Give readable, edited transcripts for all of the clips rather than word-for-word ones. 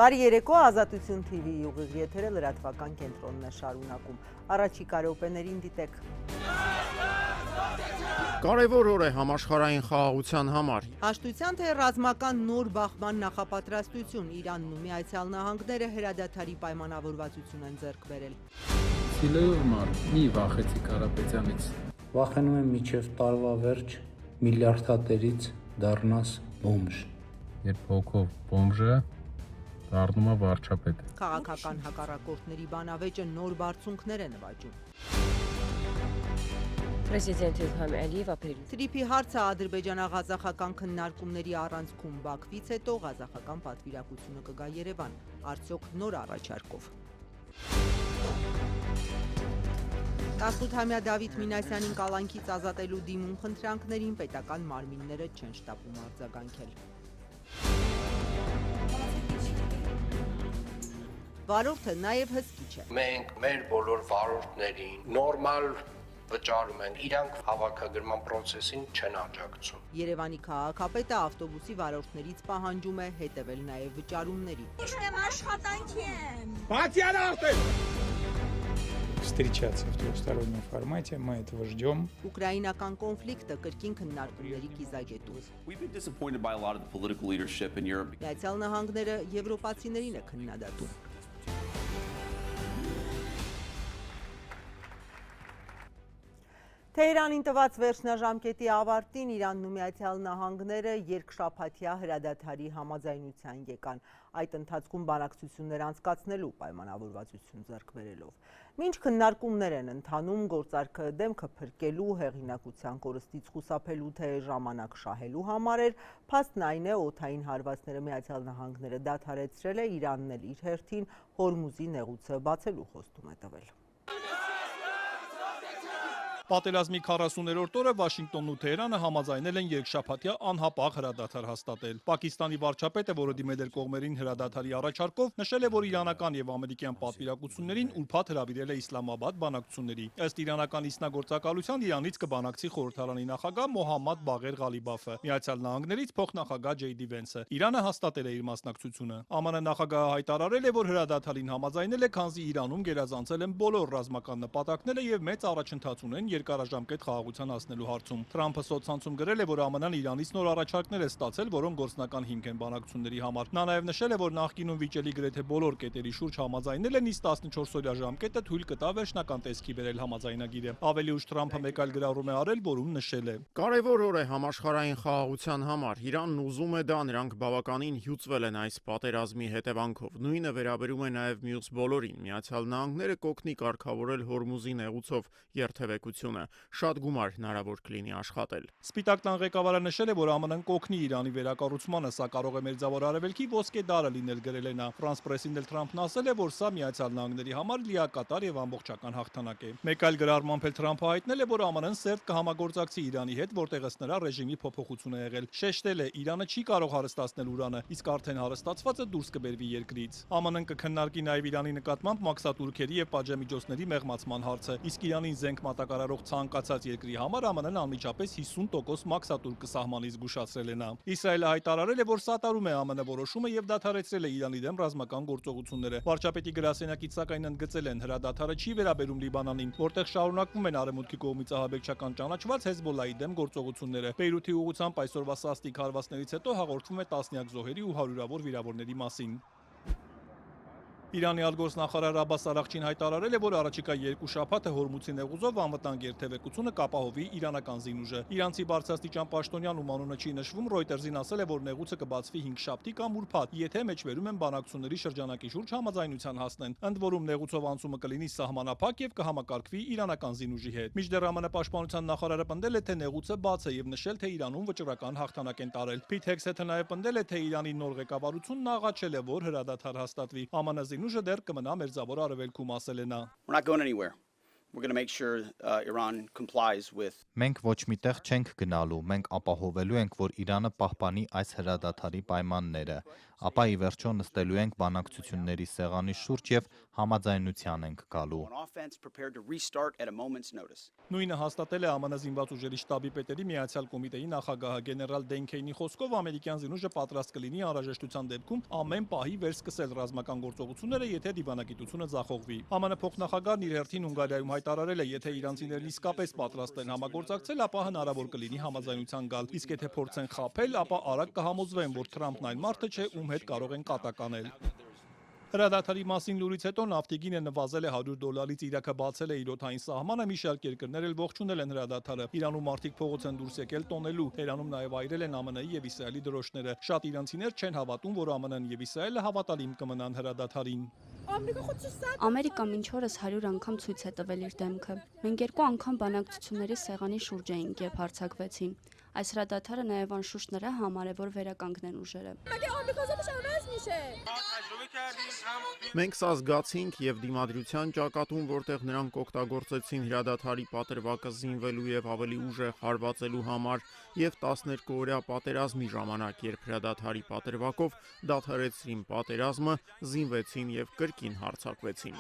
Բարի երեկո, Ազատություն TV-ի ուղիղ եթերը լրատվական կենտրոնն է շարունակում։ Առաջիկա րոպեներին դիտեք։ Կարևոր օր է համաշխարհային խաղաղության համար։ Հաշտության թե ռազմական նոր բախման նախապատրաստություն, Իրանն ու Միացյալ Նահանգները հրադադարի պայմանավորվածություն են ձեռք բերել։ Սիլեյով մի վախեցի Կարապետյանից։ Վախենում եմ միջև տարվա վերջ միլիարդատերից դառնաս բոմժ։ Երբ հոգով բոմժը դառնում է վարչապետ։ Քաղաքական հակառակորդների բանավեճը նոր բարձունքներ է նվաճում։ Պրեզիդենտ Իլհամ Ալիևը ապրիլի Տրիփի հարցը ադրբեջանա-ղազախական քննարկումների առանցքում Բաքվից հետո ղազախական պատվիրակությունը կգա Երևան, արդյոք նոր առաջարկով։ 18-ամյա Դավիթ Մինասյանին կալանքից ազատելու դիմում խնդրանքներին պետական մարմինները չեն շտապում արձագանքել։ Վարորդը նաև հսկիչ է։ Մենք մեր բոլոր վարորդներին նորմալ վճարում են, իրանք հավաքագրման process-ին չեն աջակցում։ Երևանի քաղաքապետը ավտոբուսի վարորդներից պահանջում է հետևել նաև վճարումների։ Իմ աշխատանքի եմ։ Встречаться в трехстороннем формате, мы этого ждем. Ուկրաինական կոնֆլիկտը կրկին քննարկումների կիզակետում։ Միացյալ Նահանգները եվրոպացիներին է քննադատում։ Թեհրանին տված վերջնաժամկետի ավարտին Իրանն ու Միացյալ Նահանգները երկշաբաթյա հրադադարի համաձայնության եկան, այդ ընթացքում բանակցություններ անցկացնելու պայմանավորվածություն ձեռք բերելով։ Մինչ քննարկումներ են ընթանում գործարքը դեմքը փրկելու, հեղինակության կորստից խուսափելու թե ժամանակ շահելու համար էր, փաստն այն է, օդային հարվածները Միացյալ Նահանգները դադարեցրել է, Իրանն էլ իր հերթին Հորմուզի նեղուցը բացելու խոստում է տվել։ Պատերազմի 40-րդ օրը Վաշինգտոնն ու Թեհրանը համաձայնել են երկշաբաթյա անհապաղ հրադադար հաստատել։ Պակիստանի վարչապետը, որը դիմել էր կողմերին հրադադարի առաջարկով, նշել է, որ իրանական եւ ամերիկյան պատվիրակություններին ուրբաթ հրավիրել է Իսլամաբադ բանակցությունների։ Ըստ իրանական ինձնագործակալության Իրանից կբանակցի խորհրդարանի նախագահ Մոհամմադ Բաղեր Ղալիբաֆը, Միացյալ Նահանգներից փոխնախագահ Ջեյդի Վենսը։ Իրանը հաստատել է իր մասնակցությունը։ ԱՄՆ նախագահը հայտարարել է, որ հրադադարին համաձայնել է, քանզի Իրանում գերազանցել են բոլոր ռազմական նպատակները եւ մեծ առաջընթաց ունեն երկարաժամկետ խաղաղության հասնելու հարցում։ Թրամփը սոցցանցում գրել է, որ ԱՄՆ-ն Իրանից նոր առաջարկներ է ստացել, որոնք գործնական հիմք են բանակցությունների համար։ Նա նաև նշել է, որ նախկինում վիճելի գրեթե բոլոր կետերի շուրջ համաձայնել են, իսկ 14-օրյա ժամկետը թույլ կտա վերջնական տեսքի բերել համաձայնագիրը։ Ավելի ուշ Թրամփը մեկ այլ գրառում է արել, որում նշել է. Կարևոր օր է համաշխարհային խաղաղության համար։ Իրանն ուզում է դա, նրանք բավականին հյուծվել են այս պատերազմի հետևանքով։ Նույնը վերաբերում է նաև մյուս բոլորին։ Միացյալ Նահանգները կօգնի կարգավորել Հորմուզի նեղուցով երթևեկությունը։ Շատ գումար հնարավոր կլինի աշխատել։ Սպիտակ տան ղեկավարը նշել է, որ ԱՄՆ-ն կօգնի Իրանի վերակառուցմանը, սա կարող է Մերձավոր Արևելքի ոսկե դարը լինել, գրել է նա։ Ֆրանս պրեսին էլ Թրամփն ասել է, որ սա Միացյալ Նահանգների համար լիակատար եւ ամբողջական հաղթանակ է։ Մեկ այլ գրառմամբ էլ Թրամփը հայտնել է, որ ԱՄՆ-ն սերտ կհամագործակցի Իրանի հետ, որտեղ ըստ նրա ռեժիմի փոփոխություն է եղել։ Շեշտել է, Իրանը չի կարող հարստացնել ուրանը, իսկ արդեն հարստացվածը դուրս կբերվի երկրից։ ԱՄՆ-ն կքննարկի նաև Իրանի նկատմամբ մաքսատուրքերի եւ պատժամիջոցների մեղմացման հարցը, իսկ Իրանին զենք մատակարարող ցանկացած երկրի համար ԱՄՆ-ն անմիջապես 50% մաքսատուր կսահմանի, զգուշացրել է նա։ Իսրայելը հայտարարել է, որ սատարում է ԱՄՆ որոշումը եւ դադարեցրել է Իրանի դեմ ռազմական գործողությունները։ Վարչապետի գրասենյակից սակայն ընդգծել են, հրադադարը չի վերաբերում Լիբանանին, որտեղ շարունակվում են արևմուտքի կողմից ահաբեկչական ճանաչված Հեզբոլլայի դեմ գործողությունները։ Բեյրութի ուղղությամբ այսօրվա սաստիկ հարվածներից հետո հաղորդվում է տասնյակ զոհերի ու հարյուրավոր վիրավորների մասին։ Իրանի արտգործնախարար Աբբաս Արաղչին հայտարարել է, որ առաջիկա 2 շաբաթը Հորմուզի նեղուզով անվտանգ երթևեկությունը կապահովի իրանական զինուժը։ Իրանցի բարձրաստիճան պաշտոնյան, ում անունը չի նշվում, Ռոյտերզին ասել է, որ նեղուցը կբացվի 5 շաբթի կամ ուրբաթ, եթե մեջբերում են բանակցությունների շրջանակի շուրջ համաձայնության հասնեն։ Ընդ որում նեղուցով անցումը կլինի սահմանափակ եւ կհամակարգվի իրանական զինուժի հետ։ Մինչդեռ ԱՄՆ պաշտպանության նախարարը պնդել է, թե նեղուցը բաց է եւ նշել, թե Իրանում վճռական հաղթանակ են տարել։ Փիթ Հեքսեթը նաեւ պնդել է, թե Իրանի նոր ղեկավարությունն աղաչել է, որ հրադադար հաստատվի։ ԱՄՆ զինուժը դեռ կմնա Մերձավոր Արևելքում, ասել է նա։ Մենք ոչ միտեղ չենք գնալու, մենք ապահովելու ենք, որ Իրանը պահպանի այս հրադադարի պայմանները։ ապա ի վերջո նստելու ենք բանակցությունների սեղանի շուրջ եւ համաձայնության ենք գալու։ Նույնը հաստատել է ԱՄՆ զինված ուժերի շտաբի պետերի միացյալ կոմիտեի նախագահը գեներալ Դեն Քեյնի խոսքով ամերիկյան զինուժը պատրաստ կլինի անհրաժեշտության դեպքում ամեն պահի վերսկսել ռազմական գործողությունները, եթե դիվանագիտությունը ձախողվի։ ԱՄՆ փոխնախագահն իր հերթին Հունգարիայում հայտարարել է, եթե իրանցիներն իսկապես պատրաստ են համագործակցել, ապա հնարավոր կլինի համաձայնության գալ, իսկ եթե փորձեն խաբել, ապա արագ կհամոզվեն, որ Թրամփն այն մարդը չէ, ում հետ կարող են կատակ անել։ Հրադադարի մասին լուրից հետո նավթի գինը նվազել է $100-ից, Իրաքը բացել է իր օդային սահմանը, մի շարք երկրներ էլ ողջունել են հրադադարը։ Իրանում մարդիկ փողոց են դուրս եկել տոնելու, Իրանում նաև այրել են ԱՄՆ-ի եւ Իսրայելի դրոշները։ Շատ իրանցիներ չեն հավատում, որ ԱՄՆ-ն եւ Իսրայելը հավատալիմ կմնան հրադադարին։ Ամերիկան մինչ օրս 100 անգամ ցույց է տվել իր դեմքը։ Մենք 2 անգամ բանակցությունների սեղանի շուրջ էինք, երբ հարձակվեցին։ Այս հրադադարը նաև անշուշտ նրա համար է, որ վերականգնեն ուժերը։ Մենք սա զգացինք եւ դիմադրության ճակատում, որտեղ նրանք օգտագործեցին հրադադարի պատրվակը զինվելու եւ ավելի ուժեղ հարվածելու համար եւ 12-օրյա պատերազմի ժամանակ, երբ հրադադարի պատրվակով դադարեցրին պատերազմը, զինվեցին եւ կրկին հարձակվեցին։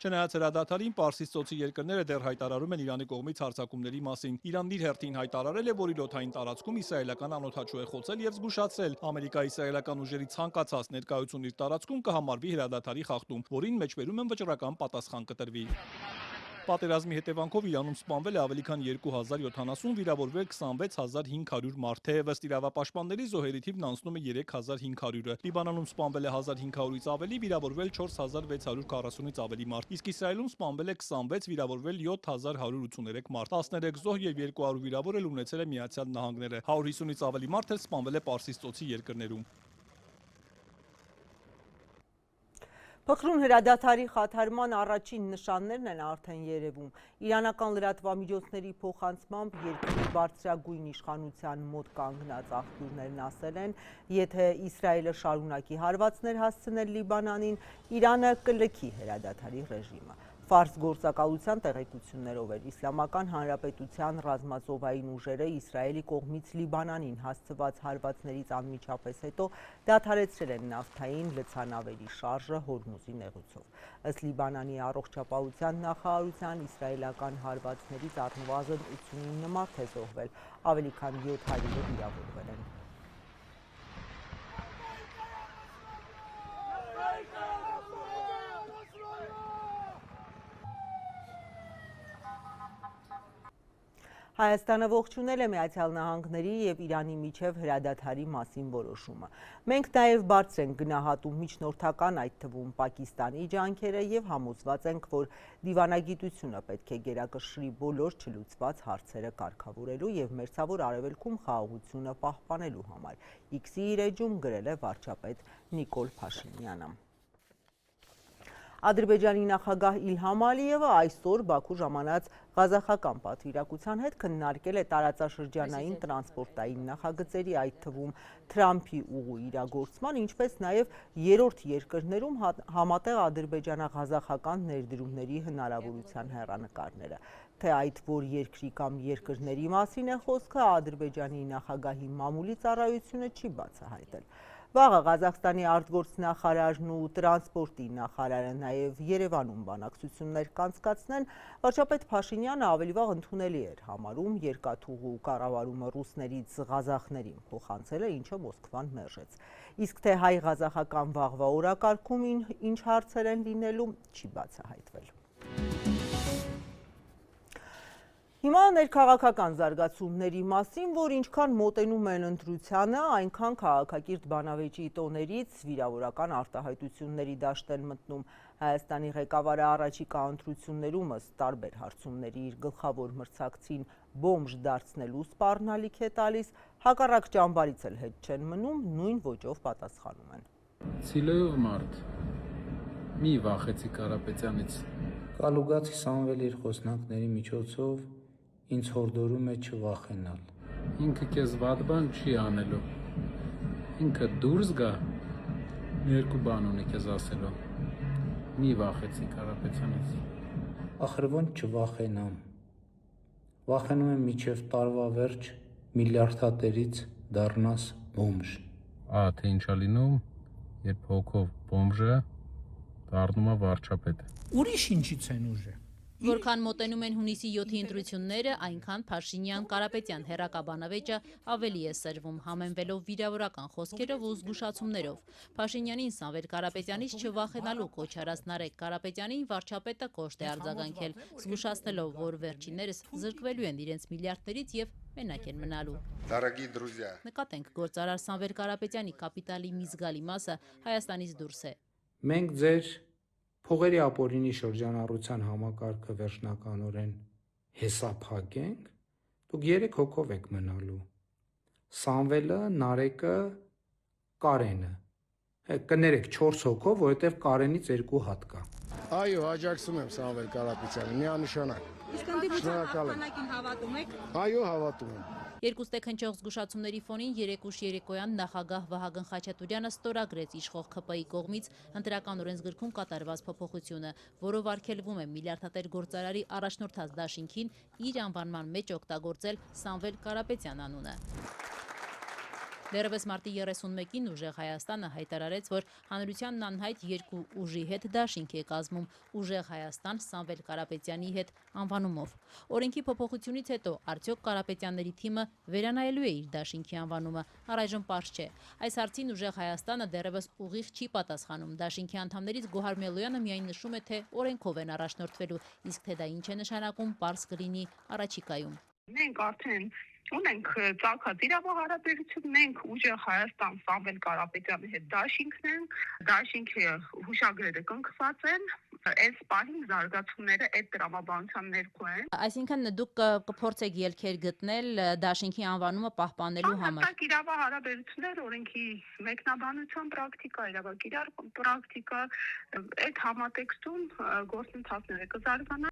Չնայած հրադադարին, Պարսից ծոցի երկրները դեռ հայտարարում են Իրանի կողմից հարձակումների մասին։ Իրանն իր հերթին հայտարարել է, որ իր օդային տարածքում իսրայելական անօդաչու է խոցել եւ զգուշացրել, ամերիկա-իսրայելական ուժերի ցանկացած ներկայություն իր տարածքում կհամարվի հրադադարի խախտում, որին մեջբերում են վճռական պատասխան կտրվի։ Պատերազմի հետևանքով Իրանում սպանվել է ավելի քան 2070, վիրավորվել 26500 մարդ, ըստ իրավապաշտպանների զոհերի թիվն անցնում է 3500-ը։ Լիբանանում սպանվել է 1500-ից ավելի, վիրավորվել 4640-ից ավելի մարդ, իսկ Իսրայելում սպանվել է 26, վիրավորվել 7183 մարդ, 13 զոհ եւ 200 վիրավոր էլ ունեցել է Միացյալ Նահանգները, 150-ից ավելի մարդ էլ սպանվել է Պարսից ծոցի երկրներում։ Փխրուն հրադադարի խաթարման առաջին նշաններն են արդեն երևում։ Իրանական լրատվամիջոցների փոխանցմամբ երկրի բարձրագույն իշխանության մոտ կանգնած աղբյուրներն ասել են, եթե Իսրայելը շարունակի հարվածներ հասցնել Լիբանանին, Իրանը կլքի հրադադարի ռեժիմը։ Ֆարս գործակալության տեղեկություններով էր Իսլամական Հանրապետության ռազմածովային ուժերը Իսրայելի կողմից Լիբանանին հասցված հարվածներից անմիջապես հետո դադարեցրել են նավթային լցանավերի շարժը Հորմուզի նեղուցով։ Ըստ Լիբանանի առողջապահության նախարարության, իսրայելական հարվածներից առնվազն 89 մարդ է զոհվել, ավելի քան 700-ը վիրավորվել են։ Հայաստանը ողջունել է Միացյալ Նահանգների եւ Իրանի միջև հրադադարի մասին որոշումը։ Մենք նաեւ բարձր ենք գնահատում միջնորդական, այդ թվում Պակիստանի ջանքերը եւ համոզված ենք, որ դիվանագիտությունը պետք է գերակշռի բոլոր չլուծված հարցերը կարգավորելու եւ մերձավոր արևելքում խաղաղությունը պահպանելու համար։ X-ի իր էջում գրել է վարչապետ Նիկոլ Փաշինյանը։ Ադրբեջանի նախագահ Իլհամ Ալիևը այսօր Բաքու ժամանած ղազախական պատվիրակության հետ քննարկել է տարածաշրջանային տրանսպորտային նախագծերի, այդ թվում Թրամփի ուղու իրագործման, ինչպես նաև երրորդ երկրներում համատեղ ադրբեջանա-ղազախական ներդրումների հնարավորության հեռանկարները։ Թե այդ որ երկրի կամ երկրների մասին է խոսքը, Ադրբեջանի նախագահի մամուլի ծառայությունը չի բացահայտել։ Վաղը Ղազախստանի արտգործնախարարն ու տրանսպորտի նախարարը նաև Երևանում բանակցություններ կանցկացնեն, վարչապետ Փաշինյանը ավելի վաղ ընդունելի էր համարում երկաթուղու կառավարումը ռուսներից ղազախներին փոխանցելը, ինչը Մոսկվան մերժեց։ Իսկ թե հայ-ղազախական վաղվա օրակարգում ինչ հարցեր են լինելու, չի բացահայտվել։ Հիմա ներքաղաքական զարգացումների մասին, որ ինչքան մոտենում են ընտրությանը, այնքան քաղաքակիրթ բանավեճի տոներից վիրավորական արտահայտությունների դաշտ են մտնում։ Հայաստանի ղեկավարը առաջիկա ընտրություններում ըստ տարբեր հարցումների իր գլխավոր մրցակցին բոմժ դարձնելու սպառնալիք է տալիս, հակառակ ճամբարից էլ հետ չեն մնում, նույն ոճով պատասխանում են։ Սիլոյով մարդ, մի վախեցի Կարապետյանից։ Կալուգացի Սամվել իր խոսնակների միջոցով ինձ հորդորում է չվախենալ։ Ինքը քեզ վատ բան չի անելու։ Ինքը դուրս գա, երկու բան ունի քեզ ասելու։ Մի վախեցի Կարապետյանից։ Ախր ոնց չվախենամ։ Վախենում եմ միջև տարվա վերջ միլիարդատերից դառնաս բոմժ։ թե ինչա լինում, երբ հոգով բոմժը դառնում է վարչապետ։ Ուրիշ ինչից են ուժը։ Որքան մոտենում են հունիսի 7-ի ընտրությունները, այնքան Փաշինյան-Կարապետյան հերակաբանավեճը ավելի է սրվում, համեմվելով վիրավորական խոսքերով ու զգուշացումներով։ Փաշինյանին Սամվել Կարապետյանից չվախենալու կոչ արած Նարեկ Կարապետյանին վարչապետը կոշտ է արձագանքել, զգուշացնելով, որ վերջիններս զրկվելու են իրենց միլիարդներից եւ մենակ են մնալու։ Նկատենք, գործարար Սամվել Կարապետյանի կապիտալի մի զգալի մասը Հայաստանից դուրս է։ Մենք ձեր փողերի ապօրինի շրջանառության համակարգը վերջնականորեն հեսափակենք, դուք 3 հոգով եք մնալու։ Սամվելը, Նարեկը, Կարենը։ Կներեք 4 հոգով, որովհետև Կարենից 2 հատ կա։ Այո, աջակցում եմ Սամվել Կարապետյանին, միանշանակ։ Իսկ ընդդիմության հավատում եք։ Այո, հավատում եմ։ Երկուստեք հնչող զգուշացումների ֆոնին երեկուշ երեկոյան նախագահ Վահագն Խաչատուրյանը ստորագրեց իշխող ՔՊ-ի կողմից ընտրական օրենսգրքում կատարված փոփոխությունը, որով արգելվում է միլիարդատեր գործարարի առաջնորդած դաշինքին իր անվանման մեջ օգտագործել Սամվել Կարապետյան անունը։ Դեռևս մարտի 31-ին ուժեղ Հայաստանը հայտարարեց, որ հանրությանն անհայտ 2 ուժի հետ դաշինք է կազմում ուժեղ Հայաստան Սամվել Կարապետյանի հետ անվանումով։ Օրենքի փոփոխությունից հետո արդյոք Կարապետյանների թիմը վերանայելու է իր դաշինքի անվանումը, առայժմ պարզ չէ։ Այս հարցին ուժեղ Հայաստանը դեռևս ուղիղ չի պատասխանում։ Դաշինքի անդամներից Գոհար Մելոյանը միայն նշում է, թե օրենքով են առաջնորդվելու, իսկ թե դա ինչ է նշանակում, պարզ կլինի առաջիկայում։ Մենք արդեն ունենք ծագած իրավահարաբերություն, մենք ուժեղ Հայաստան Սամվել Կարապետյանի հետ դաշինքն ենք, դաշինքի հուշագրերը կնքված են, այս պահին զարգացումները այդ տրամաբանության ներքո են։ Այսինքն դուք կփորձեք ելքեր գտնել դաշինքի անվանումը պահպանելու համար։ Հստակ իրավահարաբերություններ, օրենքի մեկնաբանության պրակտիկա, իրավակիրառ պրակտիկա, այդ համատեքստում գործընթացները կզարգանան։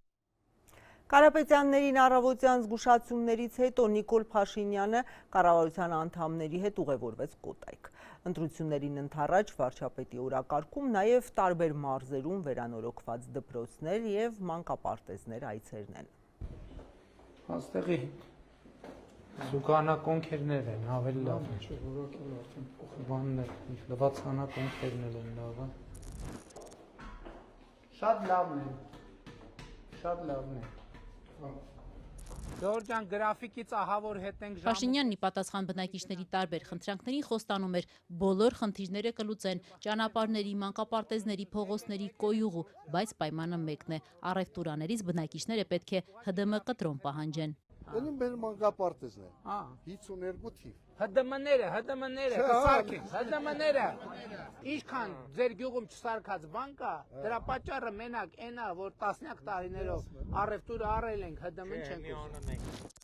Կարապետյաններին առավոտյան զգուշացումներից հետո Նիկոլ Փաշինյանը կառավարության անդամների հետ ուղևորվեց Կոտայք։ Ընտրություններին ընդառաջ վարչապետի օրակարգում նաև տարբեր մարզերում վերանորոգված դպրոցներ եւ մանկապարտեզներ այցերն են։ Այստեղի զուգանակոնքերներ են, ավելի լավ է։ Բաններ, լվացանակոնքերներ են լավը։ Շատ լավն է։ Շատ լավն է։ Ժորժան գրաֆիկից ահավոր հետ ենք Փաշինյանն ի պատասխան բնակիչների տարբեր խնդրանքներին խոստանում էր բոլոր խնդիրները կլուծեն, ճանապարհների, մանկապարտեզների, փողոցների, կոյուղու, բայց պայմանը մեկն է՝ առևտուրաներից բնակիչները պետք է ՀԴՄ կտրոն պահանջեն։ Դնում մեր մանկապարտեզն է։ 52 թիվ։ ՀԴՄ-ները կսարքեն, ՀԴՄ-ները։ Ինչքան ձեր գյուղում չսարքած բան կա, դրա պատճառը մենակ այնա, որ տասնյակ տարիներով առևտուրը առել ենք, ՀԴՄ-ն չենք ուզում։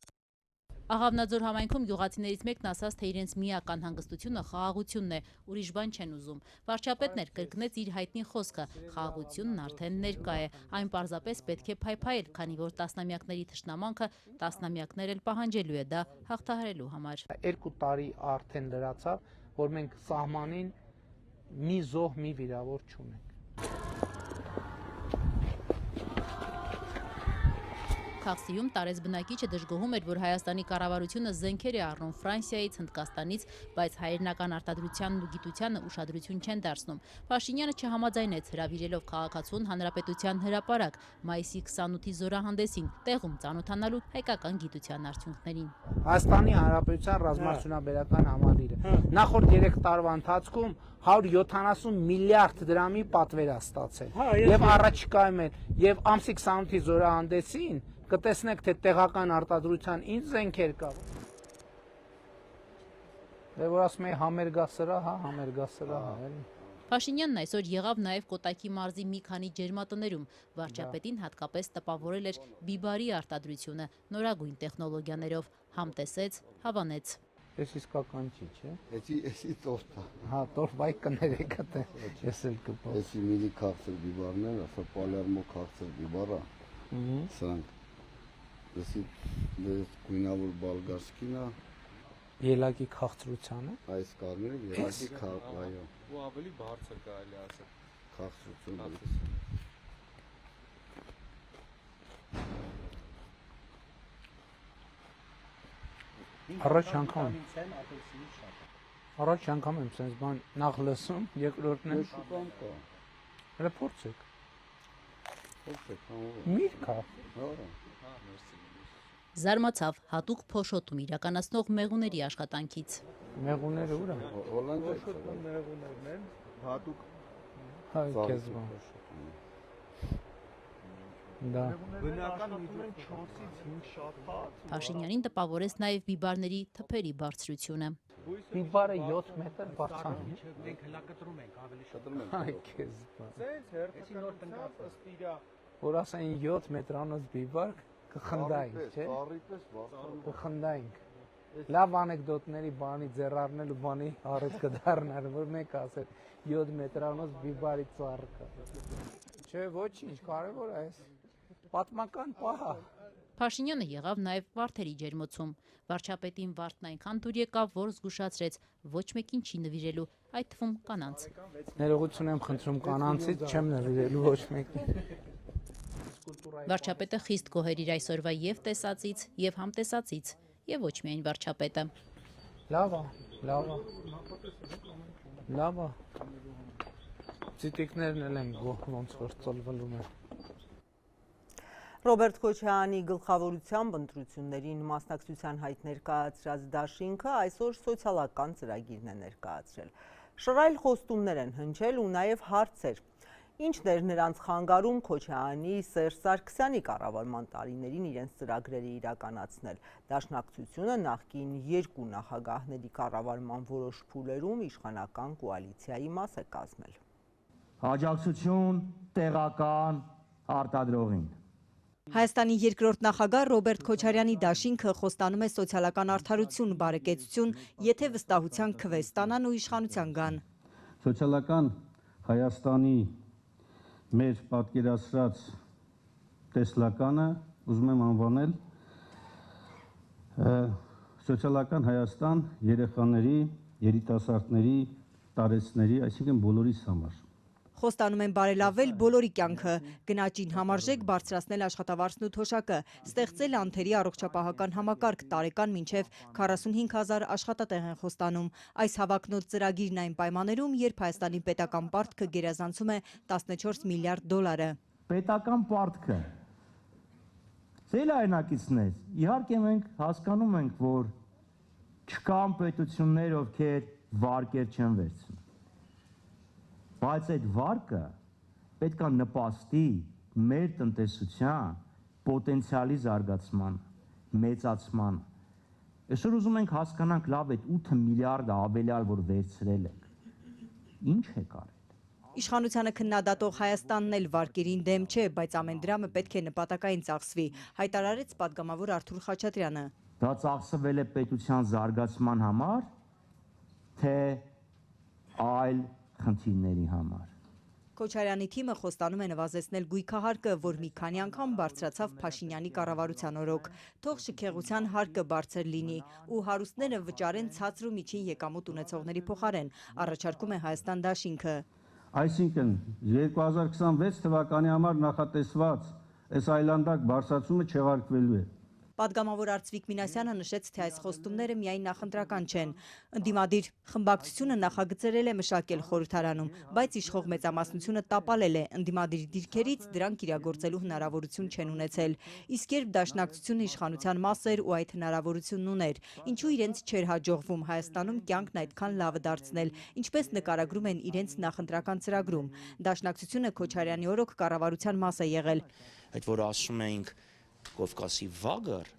Աղավնաձոր համայնքում գյուղացիներից մեկն ասաց, թե իրենց միական հանգստությունը խաղաղությունն է, ուրիշ բան չեն ուզում։ Վարչապետն էր կրկնեց իր հայտնի խոսքը, խաղաղությունն արդեն ներկա է, այն պարզապես պետք է փայփայել, քանի որ տասնամյակների թշնամանքը տասնամյակներ էլ պահանջելու է դա հաղթահարելու համար։ 2 տարի արդեն լրացավ, որ մենք սահմանին մի զոհ, մի վիրավոր չունենք։ Քաղցիում տարեց բնակիչը դժգոհում էր, որ Հայաստանի կառավարությունը զենքեր է առնում Ֆրանսիայից, Հնդկաստանից, բայց հայրենական արտադրությանն ու գիտությանը ուշադրություն չեն դարձնում։ Փաշինյանը չհամաձայնեց, հրավիրելով քաղաքացուն հանրապետության հրապարակ մայիսի 28-ի զորահանդեսին, տեղում ծանոթանալու հայկական գիտության արդյունքներին։ Հայաստանի Հանրապետության ռազմարտունաբերական համալիրը նախորդ 3 տարվա ընթացքում 170 միլիարդ դրամի պատվեր է ստացել։ Եվ առաջիկայում են, եւ ամսի 28-ի զորահանդեսին կտեսնեք, թե տեղական արտադրության ինչ զենքեր կա։ Դե որ ասում է համերգասրահ, համերգասրահ է։ Փաշինյանն այսօր եղավ նաև Կոտայքի մարզի մի քանի ջերմատներում։ Վարչապետին հատկապես տպավորել էր բիբարի արտադրությունը նորագույն տեխնոլոգիաներով, համտեսեց, հավանեց։ Ես իսկական չի, չէ։ Էսի տորտա։ Հա, տոր բայ կներեք դե։ Ես էլ կպա։ Էսի մինի քաղցր բիբարներ, ասա Պալերմո քաղցր բիբարա։ Սրանք։ Էսի գույնավոր բալգարսկինա։ Ելակի քաղցրությանը։ Այս կարմիրը ելակի այո։ Ու ավելի բարձր կարելի ասել։ Քաղցրություն։ Առաջ անգամ։ Առաջ անգամ եմ sense բան նախ լսում, երկրորդն է։ Ռեպորտեք։ Միրկա։ Զարմացավ հատուկ փոշոտում իրականացնող մեղուների աշխատանքից։ Մեղուները ուր են։ Փոշոտում մեղուներն են հատուկ Հայ քեզ բան։ Դա բնական միջոցով 4-ից 5 շաբաթ Փաշինյանին տպավորեց նաև բիբարների թփերի բարձրությունը։ Բիբարը 7 մետր բարձրանում է։ մենք հլակտրում ենք ավելի շատ։ Հայ քեզ բան։ Սենց հերթական տնկած ըստ իրա Որ ասեն 7 մետրանոց բիբար կխնդայինք, չէ։ ծառիպես բարձրանում։ Կխնդայինք։ Լավ անեկդոտների բանի ձեռարնել ու բանի առիթ կդառնար, որ մեկ ասել 7 մետրանոց բիբարի ծառ կա։ Չէ, ոչինչ, կարևոր է այս պատմական պահ։ Փաշինյանը եղավ նաև վարդերի ջերմոցում։ Վարչապետին վարդն այնքան դուր եկավ, որ զգուշացրեց ոչ մեկին չի նվիրելու, այդ թվում կանանց։ Ներողություն եմ խնդրում կանանցից, չեմ նվիրելու ոչ մեկին։ Վարչապետը խիստ գոհեր իր այսօրվա եւ տեսածից, եւ համտեսածից, եւ ոչ միայն վարչապետը։ Լավ է։ Լավ է։ Ցիտիկներն էլ են գոհ ոնց որ ծլվելու են։ Ռոբերտ Քոչարյանի գլխավորությամբ ընտրություններին մասնակցության հայտ ներկայացրած դաշինքը այսօր սոցիալական ծրագիրն է ներկայացրել։ Շռայլ խոստումներ են հնչել ու նաև հարցեր։ Ինչն էր նրանց խանգարում Քոչարյանի Սերժ Սարգսյանի կառավարման տարիներին իրենց ծրագրերը իրականացնել։ Դաշնակցությունը նախկին երկու նախագահների կառավարման որոշ փուլերում իշխանական կոալիցիայի մաս է կազմել։ Աջակցություն տեղական արտադրողին։ Հայաստանի երկրորդ նախագահ Ռոբերտ Քոչարյանի դաշինքը խոստանում է սոցիալական արդարություն, բարեկեցություն, եթե վստահության քվե ստանան ու իշխանության գան։ Սոցիալական Հայաստանի մեր պատկերացրած տեսլականը ուզում եմ անվանել սոցիալական Հայաստան երեխաների, երիտասարդների, տարեցների, այսինքն բոլորիս համար։ Խոստանում են բարելավել բոլորի կյանքը, գնաճին համարժեք բարձրացնել աշխատավարձն ու թոշակը, ստեղծել անթերի առողջապահական համակարգ, տարեկան մինչև 45,000 աշխատատեղ են խոստանում։ Այս հավակնոտ ծրագիրն այն պայմաններում, երբ Հայաստանի պետական պարտքը գերազանցում է 14 միլիարդ դոլարը։ Պետական պարտքը ծելայնակիցներ, իհարկե մենք հասկանում ենք, որ չկան պետություններ, ովքեր վարկեր չեն վերցնում։ Բայց այդ վարկը պետք է նպաստի մեր տնտեսության պոտենցիալի զարգացման, մեծացման։ Այսօր ուզում ենք հասկանանք լավ այդ 8 միլիարդը ավելյալ, որ վերցրել եք։ Ինչ է կարել։ Իշխանությանը քննադատող Հայաստանն էլ վարկերին դեմ չէ, բայց ամեն դրամը պետք է նպատակային ծախսվի, հայտարարեց պատգամավոր Արթուր Խաչատրյանը։ Դա ծախսվել է պետության զարգացման համար, թե այլ խնդիրների համար։ Քոչարյանի թիմը խոստանում է նվազեցնել գույքահարկը, որ մի քանի անգամ բարձրացավ Փաշինյանի կառավարության օրոք։ Թող շքեղության հարկը բարձր լինի ու հարուստները վճարեն ցածր ու միջին եկամուտ ունեցողների փոխարեն, առաջարկում է Հայաստան դաշինքը։ Այսինքն 2026 թվականի համար նախատեսված այս այլանդակ բարձրացումը չեղարկվելու է։ Պատգամավոր Արծվիկ Մինասյանը նշեց, թե այս խոստումները միայն նախընտրական չեն։ Ընդդիմադիր խմբակցությունը նախագծերել է մշակել խորհրդարանում, բայց իշխող մեծամասնությունը տապալել է, ընդդիմադիր դիրքերից դրանք իրագործելու հնարավորություն չեն ունեցել։ Իսկ երբ դաշնակցությունը իշխանության մաս էր ու այդ հնարավորությունն ուներ, ինչու իրենց չէր հաջողվում Հայաստանում կյանքն այդքան լավը դարձնել, ինչպես նկարագրում են իրենց նախընտրական ծրագրում։ Դաշնակցությունը Քոչարյանի օրոք կառավարության մաս է եղել։ Այդ որ ասում էինք Կովկասի վագար,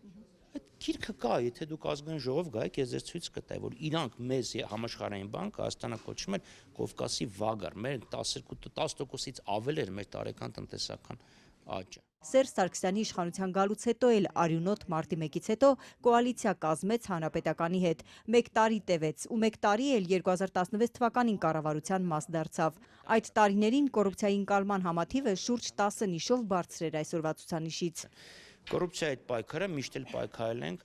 այդ գիրքը կա, եթե դուք ազգային ժողով գայեք, ես ձեզ ցույց կտայի, որ իրանք մեզ համաշխարհային բանկը Հայաստանը կոչում էր Կովկասի վագար, մեր 10%-ից ավել էր մեր տարեկան տնտեսական աճը։ Սերժ Սարգսյանի իշխանության գալուց հետո էլ արյունոտ մարտի 1-ից հետո կոալիցիա կազմեց Հանրապետականի հետ։ 1 տարի տևեց ու 1 տարի էլ 2016 թվականին կառավարության մաս դարձավ։ Այդ տարիներին կոռուպցիայի ընկալման համաթիվը շուրջ 10 նիշով բարձր էր այսօրվա ցուցանիշից։ Կոռուպցիայի այդ պայքարը միշտ էլ պայքարել ենք,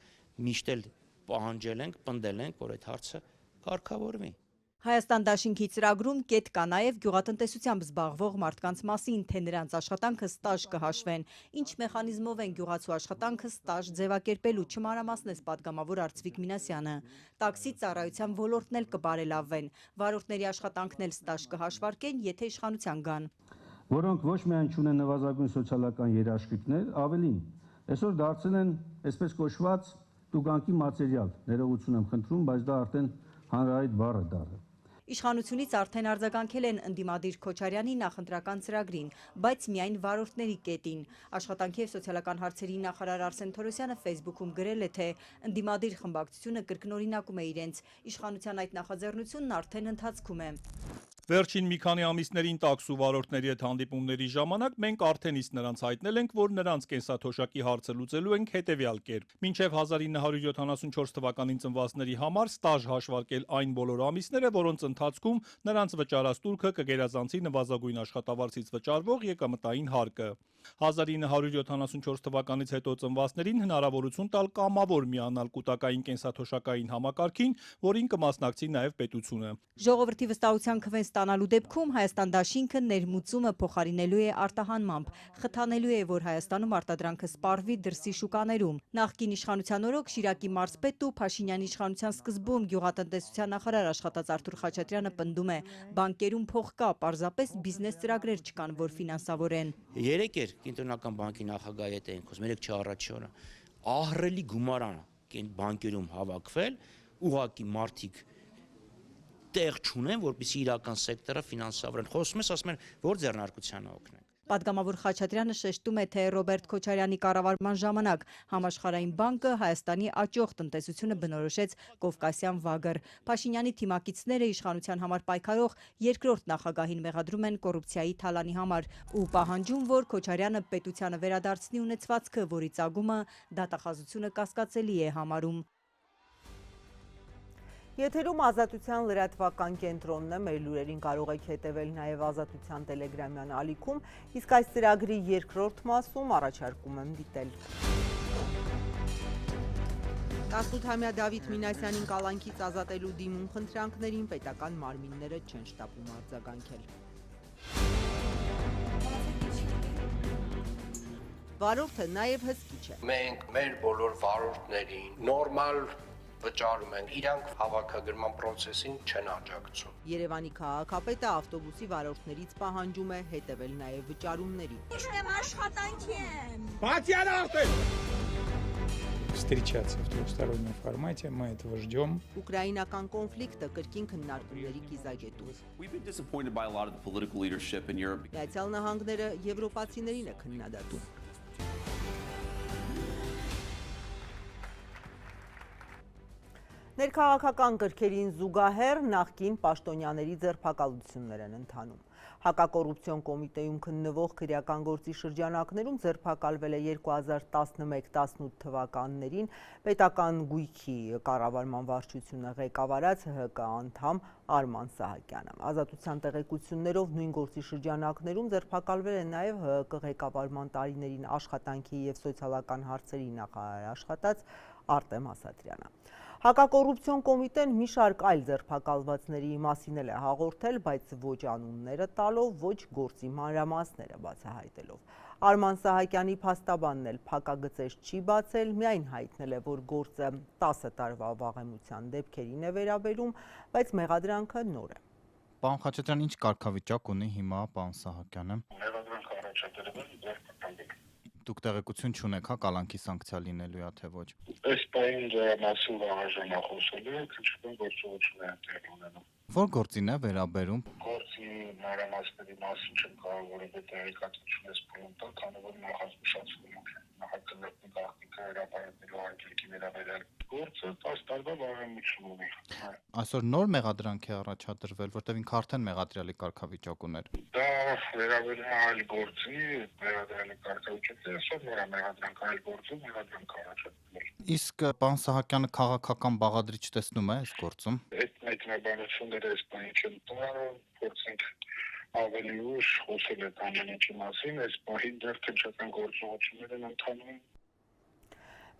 միշտ էլ պահանջել ենք, պնդել ենք, որ այդ հարցը կարգավորվի։ Հայաստան դաշինքի ծրագրում կետ կա նաև գյուղատնտեսությամբ զբաղվող մարդկանց մասին, թե նրանց աշխատանքը ստաժ կհաշվեն։ Ինչ մեխանիզմով են գյուղացու աշխատանքը ստաժ ձևակերպելու, չմանրամասնեց պատգամավոր Արծվիկ Մինասյանը։ Տաքսի ծառայության ոլորտն էլ կբարելավվեն։ Վարորդների աշխատանքն էլ ստաժ կհաշվարկեն, եթե իշխանության գան։ Որոնք ոչ միայն չունեն նվազագույն սոցիալական երաշխիքներ, ավելին, այսօր դարձել են այսպես կոչված տուգանքի մատերիալ։ Ներողություն եմ խնդրում, բայց դա արդեն հանրահայտ բառ է դառել։ Իշխանությունից արդեն արձագանքել են ընդդիմադիր Քոչարյանի նախընտրական ծրագրին, բայց միայն վարորդների կետին։ Աշխատանքի և սոցիալական հարցերի նախարար Արսեն Թորոսյանը Facebook-ում գրել է, թե ընդդիմադիր խմբակցությունը կրկնօրինակում է իրենց։ Իշխանության այդ նախաձեռնությունն արդեն ընթացքում է։ Վերջին մի քանի ամիսներին տաքսու վարորդների հետ հանդիպումների ժամանակ մենք արդեն իսկ նրանց հայտնել ենք, որ նրանց կենսաթոշակի հարցը լուծելու ենք հետևյալ կերպ. մինչև 1974 թվականին ծնվածների համար ստաժ հաշվարկել այն բոլոր ամիսները, որոնց ընթացքում նրանց վճարած տուրքը կգերազանցի նվազագույն աշխատավարձից վճարվող եկամտային հարկը։ 1974 թվականից հետո ծնվածներին հնարավորություն տալ կամավոր միանալ կൂട്ടակային կենսաթոշակային համակարգին, որին կմասնակցի նաև պետությունը։ Ժողովրդի վստահության քվեն ստանալու դեպքում Հայաստան դաշինքը ներմուծումը փոխարինելու է արտահանմամբ, խթանելու է, որ Հայաստանում արտադրանքը սպառվի դրսի շուկաներում։ Նախկին իշխանության օրոք Շիրակի մարզպետ ու Փաշինյանի իշխանության սկզբում գյուղատնտեսության նախարար աշխատած Արթուր Խաչատրյանը պնդում է, բանկերում փող կա, պարզապես բիզնես ծրագրեր չկան, որ ֆինանսավորեն։ Երեք էր կենտրոնական բանկի նախագահի հետ էինք խոսում, 3-4 օրը։ Ահռելի գումարան բանկերում հավաքվել, ուղղակի մարդիկ տեղ չունեն, որպեսզի իրական սեկտորը ֆինանսավորեն։ Խոսում ես, ասում են, որ ձեռնարկությանը օգնենք։ Պատգամավոր Խաչատրյանը շեշտում է, թե Ռոբերտ Քոչարյանի կառավարման ժամանակ Համաշխարհային բանկը Հայաստանի աճող տնտեսությունը բնորոշեց Կովկասյան վագր։ Փաշինյանի թիմակիցները իշխանության համար պայքարող երկրորդ նախագահին մեղադրում են կոռուպցիայի թալանի համար ու պահանջում, որ Քոչարյանը պետությանը վերադարձնի ունեցվածքը, որի ծագումը դատախազությունը կասկածելի է համարում։ Եթերում ազատության լրատվական կենտրոնն է, մեր լուրերին կարող եք հետևել նաև ազատության տելեգրամյան ալիքում, իսկ այս ծրագրի երկրորդ մասում առաջարկում եմ դիտել։ 18-ամյա Դավիթ Մինասյանին կալանքից ազատելու դիմում խնդրանքներին պետական մարմինները չեն շտապում արձագանքել։ Վարորդը նաև հսկիչ է։ Մենք մեր բոլոր վարորդներին նորմալ վճարում են, իրանք հավաքագրման պրոցեսին չեն աջակցում։ Երևանի քաղաքապետը ավտոբուսի варորդներից պահանջում է հետևել նաև վճարումների։ Իմ աշխատանքի եմ։ Բացի առախտել։ Встречаться в двухстороннем формате, мы этого ждем. Ուկրաինական կոնֆլիկտը կրկին քննարկումների կիզակետում։ Միացյալ Նահանգները եվրոպացիներին է քննադատում։ Ներքաղաքական կրքերին զուգահեռ նախկին պաշտոնյաների ձերբակալություններ են ընթանում։ Հակակոռուպցիոն կոմիտեում քննվող քրեական գործի շրջանակներում ձերբակալվել է 2011-18 թվականներին պետական գույքի կառավարման վարչությունը ղեկավարած ՀՀԿ անդամ Արման Սահակյանը։ Ազատության տեղեկություններով նույն գործի շրջանակներում ձերբակալվել է նաև ՀՀԿ ղեկավարման տարիներին աշխատանքի և սոցիալական հարցերի նախարար աշխատած Արտեմ Ասատրյանը։ Հակակոռուպցիոն կոմիտեն մի շարք այլ ձերբակալվածների մասին էլ է հաղորդել, բայց ոչ անունները տալով, ոչ գործի մանրամասները բացահայտելով։ Արման Սահակյանի փաստաբանն էլ փակագծեր չի բացել, միայն հայտնել է, որ գործը 10 տարվա վաղեմության դեպքերին է վերաբերում, բայց մեղադրանքը նոր է։ Պարոն Խաչատրյան, ինչ կարգավիճակ ունի հիմա պարոն Սահակյանը։ Մեղադրանքը առաջադրվել է ձերբակալվել։ Դուք տեղեկություն չունեք, հա, կալանքի սանկցիա լինելու է, թե ոչ։ Այս պահին դրա մասին վաղաժամ խոսելու է, քննչական գործողություններ են տեղի ունենում։ Որ գործին է վերաբերում։ Գործի մանրամասների մասին չեմ կարող որևէ տեղեկատվություն ես փոխում տալ, քանի որ նախազգուշացվում է նախագծի գաղտնիքը հրապարակելու արգելքի վերաբերյալ գործը 10 տարվա վաղեմություն ունի։ Այսօր նոր մեղադրանք է առաջադրվել, որտեղ ինքը արդեն մեղադրյալի կարգավիճակ ուներ։ Դա վերաբերում է այլ գործի, մեղադրյալի կարգավիճակը, այսօր նոր մեղադրանք այլ գործում մեղադրանք առաջադրվել։ Իսկ պարոն Սահակյանը քաղաքական բաղադրիչ տեսնում է այս գործում։ Այդ մեկնաբանությունները այս բանի չեն տանում, փորձենք ավելի ուշ խոսել այդ ամեն ինչի մասին, այս պահին դեռ քննչական գործողություններ են ընթանում։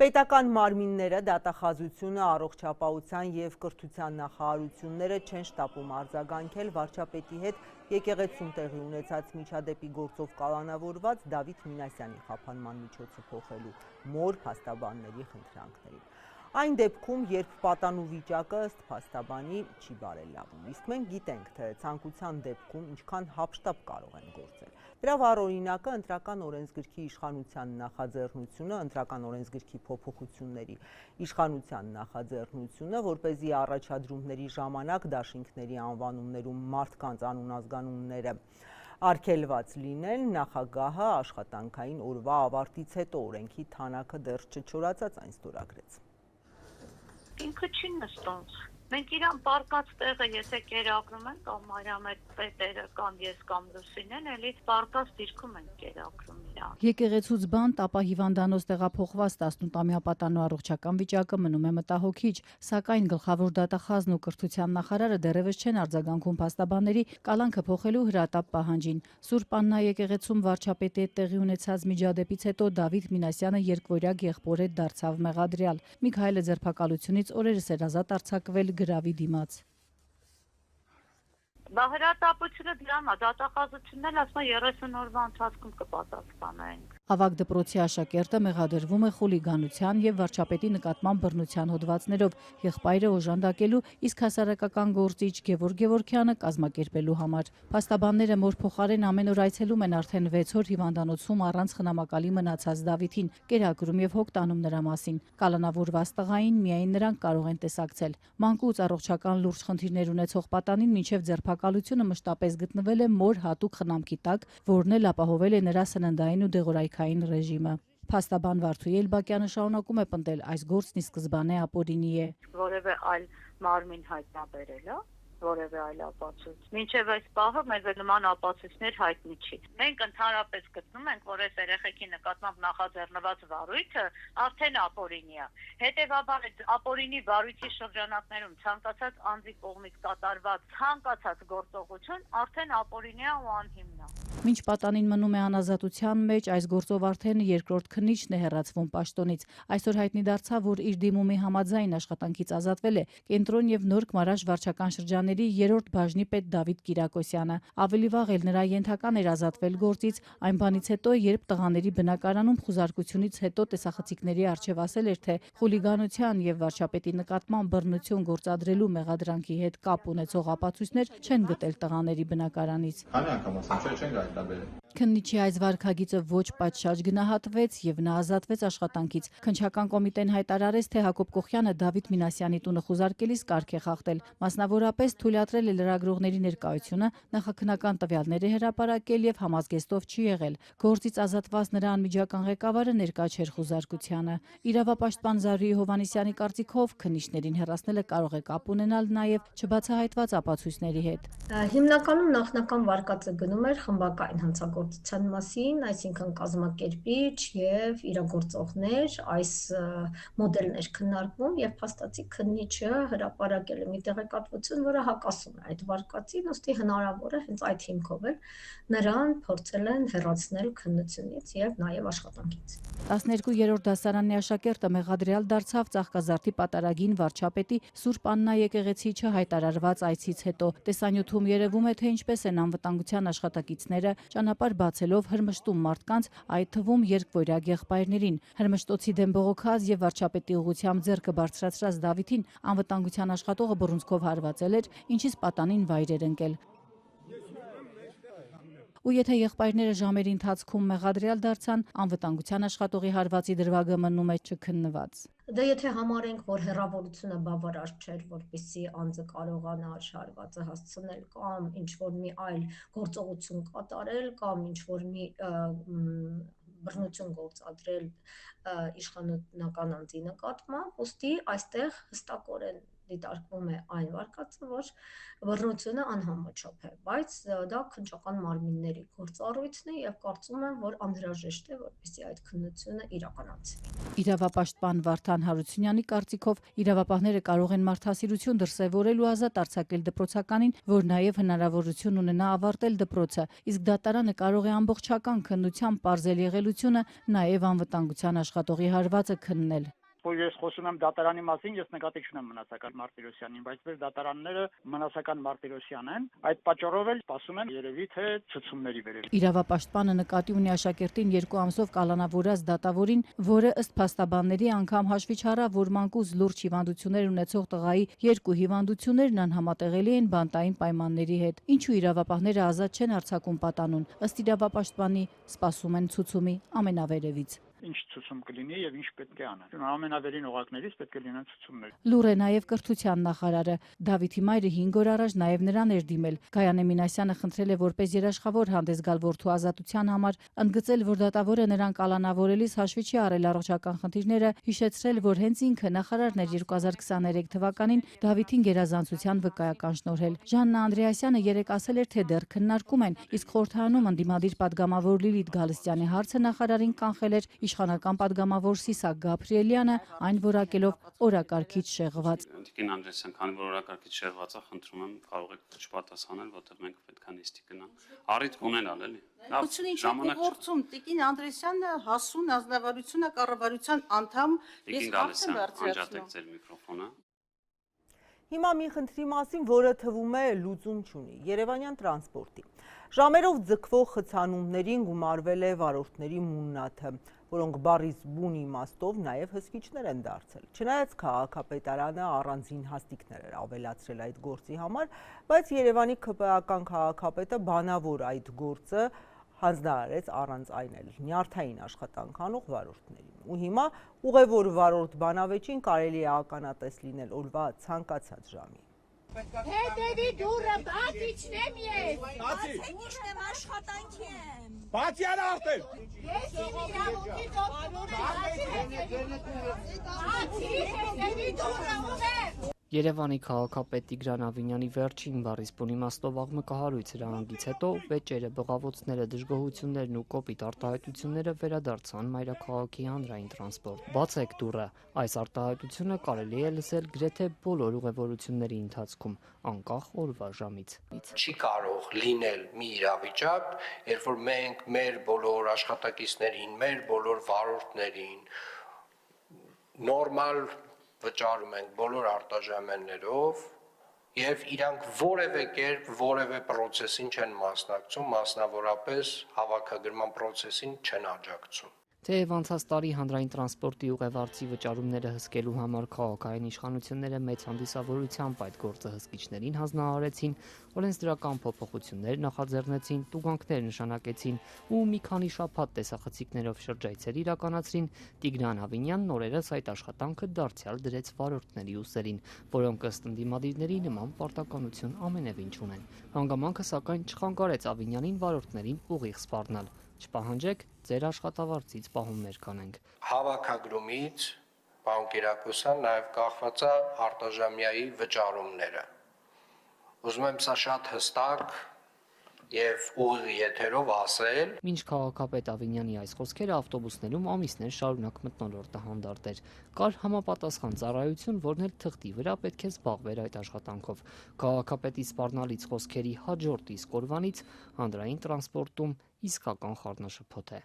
Պետական մարմինները, դատախազությունը, առողջապահության և կրթության նախարարությունները չեն շտապում արձագանքել վարչապետի հետ եկեղեցում տեղի ունեցած միջադեպի գործով կալանավորված Դավիթ Մինասյանի խափանման միջոցը փոխելու մոր փաստաբանների խնդրանքներին։ Այն դեպքում, երբ պատանու վիճակը ըստ փաստաբանի չի բարելավում, իսկ մենք գիտենք, թե ցանկության դեպքում ինչքան հապշտապ կարող են գործել։ Դրա վառօրինակը ընտրական օրենսգրքի իշխանության նախաձեռնությունը, ընտրական օրենսգրքի փոփոխությունների իշխանության նախաձեռնությունը, որպեսզի առաջադրումների ժամանակ դաշինքների անվանումներում մարդկանց անուն-ազգանունները արգելված լինեն, նախագահը աշխատանքային օրվա ավարտից հետո օրենքի թանակը դեռ չչորացած այն ստորագրեց։ Ինքը չի նստում։ Մենք իրան պարկած տեղը եթե կերակրում են կամ Մարիամետ պետերը կամ ես կամ Լուսինեն, էլի պարկած դիրքում են կերակրում իրան։ Եկեղեցուց բանտ, ապա հիվանդանոց տեղափոխված 18-ամյա պատանու առողջական վիճակը մնում է մտահոգիչ, սակայն գլխավոր դատախազն ու կրթության նախարարը դեռևս չեն արձագանքում փաստաբանների կալանքը փոխելու հրատապ պահանջին։ Սուրբ Աննա եկեղեցում վարչապետի հետ տեղի ունեցած միջադեպից հետո Դավիթ Մինասյանը երկվորյակ եղբոր հետ դարձավ մեղադրյալ։ Միքայելը ձերբակալությունից օրերս էր ազատ արձակվել գրավի դիմաց։ Բա հրատապությունը դրան է, դատախազությունն էլ ասում է 30 օրվա ընթացքում կպատասխանենք։ Ավագ դպրոցի աշակերտը մեղադրվում է խուլիգանության և վարչապետի նկատմամբ բռնության հոդվածներով, եղբայրը օժանդակելու, իսկ հասարակական գործիչ Գևորգ Գևորգյանը կազմակերպելու համար։ Փաստաբանները մոր փոխարեն ամեն օր այցելում են արդեն 6 օր հիվանդանոցում առանց խնամակալի մնացած Դավիթին, կերակրում և հոգ տանում նրա մասին։ Կալանավորված տղային միայն նրանք կարող են տեսակցել։ Մանկուց առողջական լուրջ խնդիրներ ունեցող պատանին մինչև ձերբակալությունը մշտապես գտնվել է մոր հատուկ խնամքի տակ, որն էլ ապահովել է նրա սննդային ու դեղորայքային ռեժիմը։ Փաստաբան Վարդուհի Էլբակյանը շարունակում է պնդել, այս գործն ի սկզբանե ապօրինի է։ Որևէ այլ մարմին հայտնաբերելը, որևէ այլ ապացույց։ Մինչև այս պահը մեզ նման ապացույցներ հայտնի չի։ Մենք ընդհանրապես գտնում ենք, որ այս երեխեքի նկատմամբ նախաձեռնված վարույթը արդեն ապօրինի է։ Հետևաբար ապօրինի վարույթի շրջանակներում ցանկացած անձի կողմից կատարված ցանկացած գործողություն արդեն ապօրինի է ու անհիմն է։ Մինչ պատանին մնում է անազատության մեջ, այս գործով արդեն երկրորդ քննիչն է հեռացվում պաշտոնից։ Այսօր հայտնի դարձավ, որ իր դիմումի համաձայն աշխատանքից ազատվել է Կենտրոն և Նորք Մարաշ վարչական շրջանների 3-րդ բաժնի պետ Դավիթ Կիրակոսյանը։ Ավելի վաղ էլ նրա ենթական էր ազատվել գործից, այն բանից հետո, երբ տղաների բնակարանում խուզարկությունից հետո տեսախցիկների առջև ասել էր, թե խուլիգանության և վարչապետի նկատմամբ բռնություն գործադրելու մեղադրանքի հետ կապ ունեցող ապացույցներ չեն գտել տղաների բնակարանից։ Քննիչի այս վարքագիծը ոչ պատշաճ գնահատվեց և նա ազատվեց աշխատանքից։ Քննչական կոմիտեն հայտարարեց, թե Հակոբ Կոխյանը Դավիթ Մինասյանի տունը խուզարկելիս կարգ է խախտել։ Մասնավորապես թույլատրել է լրագրողների ներկայությունը, նախաքննական տվյալներ է հրապարակել և համազգեստով չի եղել։ Գործից ազատված նրա անմիջական ղեկավարը ներկա չէր խուզարկությանը։ Իրավապաշտպան Զարուհի Հովհաննիսյանի կարծիքով քննիչներին հեռացնելը կարող է կապ ունենալ նաև չբացահայտված ապացույցների հետ։ Հիմնականում նախնական վարկածը գնում էր խմբակային հանցագործության մասին, այսինքն կազմակերպիչ եւ իրագործողներ, այս մոդելներ քննարկվում եւ փաստացի քննիչը հրապարակել է մի տեղեկատվություն, որը հակասում է այդ վարկածին, ըստի հնարավոր է հենց այդ հիմքով էլ նրան փորձել են հեռացնել քննությունից եւ նաեւ աշխատանքից։ 12-րդ դասարանի աշակերտը մեղադրյալ դարձավ Ծաղկազարդի պատարագին վարչապետի Սուրբ Աննա եկեղեցի չհայտարարված այցից հետո։ Տեսանյութում երևում է, թե ինչպես են անվտանգության աշխատակիցները ճանապարհ բացելով հրմշտում մարդկանց, այդ թվում երկվորյակ եղբայրներին։ Հրմշտոցի դեմ բողոքած եւ վարչապետի ուղղությամբ ձեռքը բարձրացրած Դավիթին անվտանգության աշխատողը բռունցքով հարվածել էր, ինչից պատանին վայր էր ընկել։ Ու եթե եղբայրները ժամերի ընթացքում մեղադրյալ դարձան, անվտանգության աշխատողի հարվածի դրվագը մնում է չքննված։ Դե եթե համարենք, որ հեռավորությունը բավարար չէր, որպեսզի անձը կարողանար հարվածը հասցնել կամ ինչ-որ մի այլ գործողություն կատարել կամ ինչ-որ մի բռնություն գործադրել իշխանական անձի նկատմամբ, ուստի այստեղ հստակորեն դիտարկվում է այն վարկածը, որ բռնությունը անհամաչափ է, բայց դա քննչական մարմինների գործառույթն է եւ կարծում եմ, որ անհրաժեշտ է, որպեսզի այդ քննությունը իրականացվի։ Իրավապաշտպան Վարդան Հարությունյանի կարծիքով իրավապահները կարող են մարդասիրություն դրսևորել ու ազատ արձակել դպրոցականին, որ նաեւ հնարավորություն ունենա ավարտել դպրոցը, իսկ դատարանը կարող է ամբողջական քննությամբ պարզել եղելությունը, նաեւ անվտանգության աշխատողի հարվածը քննել։ Որ ես խոսում եմ դատարանի մասին, ես նկատի չունեմ Մնասական Մարտիրոսյանին, բայց մեր դատարանները Մնասական Մարտիրոսյան են, այդ պատճառով էլ սպասում են երևի թե ցուցումների վերել։ Իրավապաշտպանը նկատի ունի աշակերտին 2 ամսով կալանավորած դատավորին, որը ըստ փաստաբանների անգամ հաշվի չառավ, որ մանկուց լուրջ հիվանդություններ ունեցող տղայի 2 հիվանդություններն անհամատեղելի են բանտային պայմանների հետ։ Ինչու իրավապահները ազատ չեն արձակում պատանուն, ըստ իրավապաշտպանի սպասում են ցուցումի ամենավերևից։ Ինչ ցուցում կլինի եւ ինչ պետք է անեն։ Ամենավերին օղակներից պետք է լինեն ցուցումներ։ Լուր է նաեւ կրթության նախարարը։ Դավիթի մայրը 5 օր առաջ նաեւ նրան էր դիմել։ Գայանե Մինասյանը խնդրել է որպես երաշխավոր հանդես գալ որդու ազատության համար, ընդգծել, որ դատավորը նրան կալանավորելիս հաշվի չի առել առողջական խնդիրները, հիշեցրել, որ հենց ինքը նախարարն էր 2023 թվականին Դավիթին գերազանցության վկայական շնորհել։ Ժաննա Անդրեասյանը երեկ ասել էր, թե դեռ քննարկում են, իսկ խորհրդարանում ընդդիմադիր падգամավոր Լիլիթ Գալստյանի հարցը նախարարին կանխել էր իշխանական падգամավոր Սիսակ Գաբրիելյանը, այն որակելով օրակարգից շեղված։ Տիկին Անդրեասյան, քանի որ օրակարգից շեղված է, խնդրում եմ, կարող եք չպատասխանել, որտեղ մենք պետք է նիստի գնանք։ Առիթ կունենալ էլի։ Գործում Տիկին Անդրեասյանը հասուն ազնվարությունը կառավարության անդամ, ես կարծեմ անջատեք ձեր միկրոֆոնը։ Հիմա մի խնդրի մասին, որը թվում է լուծում չունի, Երևանյան տրանսպորտի։ Ժամերով ձգվող խցանումներին գումարվել է վարորդների մուննաթը, որոնք բառից բուն իմաստով նաև հսկիչներ են դարձել։ Չնայած քաղաքապետարանը առանձին հաստիկներ էր ավելացրել այդ գործի համար, բայց Երևանի ՔՊԱ-ական քաղաքապետը բանավոր այդ գործը հանձնարարեց առանց այն էլ նյարդային աշխատանք անող վարորդներին։ Ու հիմա ուղևոր վարորդ բանավեճին կարելի է ականատես լինել օրվա ցանկացած ժամի։ Հետևի դուրը բաց իջնեմ ես։ Բաց իջնեմ աշխատանքի եմ։ Բաց յարա արդեն։ Ես իմ իրավունքի ողջունում եմ։ Երևանի քաղաքապետ Տիգրան Ավինյանի վերջին բառից բուն իմաստով աղմկահարույց հրահանգից հետո վեճերը, բղավոցները, դժգոհություններն ու կոպիտ արտահայտությունները վերադարձան մայրաքաղաքի հանրային տրանսպորտ։ Բացեք դուռը, այս արտահայտությունը կարելի է լսել գրեթե բոլոր ուղևորությունների ընթացքում, անկախ օրվա ժամից։ Չի կարող լինել մի իրավիճակ, երբ որ մենք մեր բոլոր աշխատակիցներին, մեր բոլոր վարորդներին նորմալ վճարում ենք բոլոր արտաժամաններով եւ իրանք որևէ կերպ որևէ process-ին չեն մասնակցում, մասնավորապես հավաքագրման process-ին չեն աջակցում։ Թեև անցած տարի հանրային տրանսպորտի ուղևորցի վճարումները հսկելու համար քաղաքային իշխանությունները մեծ հանդիսավորությամբ այդ գործը հսկիչներին հանձնարարեցին, օրենսդրական փոփոխություններ նախաձեռնեցին, տուգանքներ նշանակեցին ու մի քանի շաբաթ տեսախցիկներով շրջայցեր իրականացրին, Տիգրան Ավինյանն օրերս այդ աշխատանքը դարձյալ դրեց վարորդների ուսերին, որոնք ըստ ընդդիմադիրների նման պարտականություն ամենևին չունեն։ Հանգամանքը սակայն չխանգարեց Ավինյանին վարորդներին ուղիղ սպառնալ։ Չպահանջեք, ձեր աշխատավարձից պահումներ կանենք։ Հավաքագրումից, պարոն Կիրակոսյան, նաև կախված է արտաժամյայի վճարումները։ Ուզում եմ սա շատ հստակ եւ ուղիղ եթերով ասել։ Մինչ քաղաքապետ Ավինյանի այս խոսքերը ավտոբուսներում ամիսներ շարունակ մթնոլորտը հանդարտեր։ Կար համապատասխան ծառայություն, որն էլ թղթի վրա պետք է զբաղվեր այդ աշխատանքով։ Քաղաքապետի սպառնալից խոսքերի հաջորդ իսկ օրվանից հանրային տրանսպորտում իսկական խառնաշփոթ է։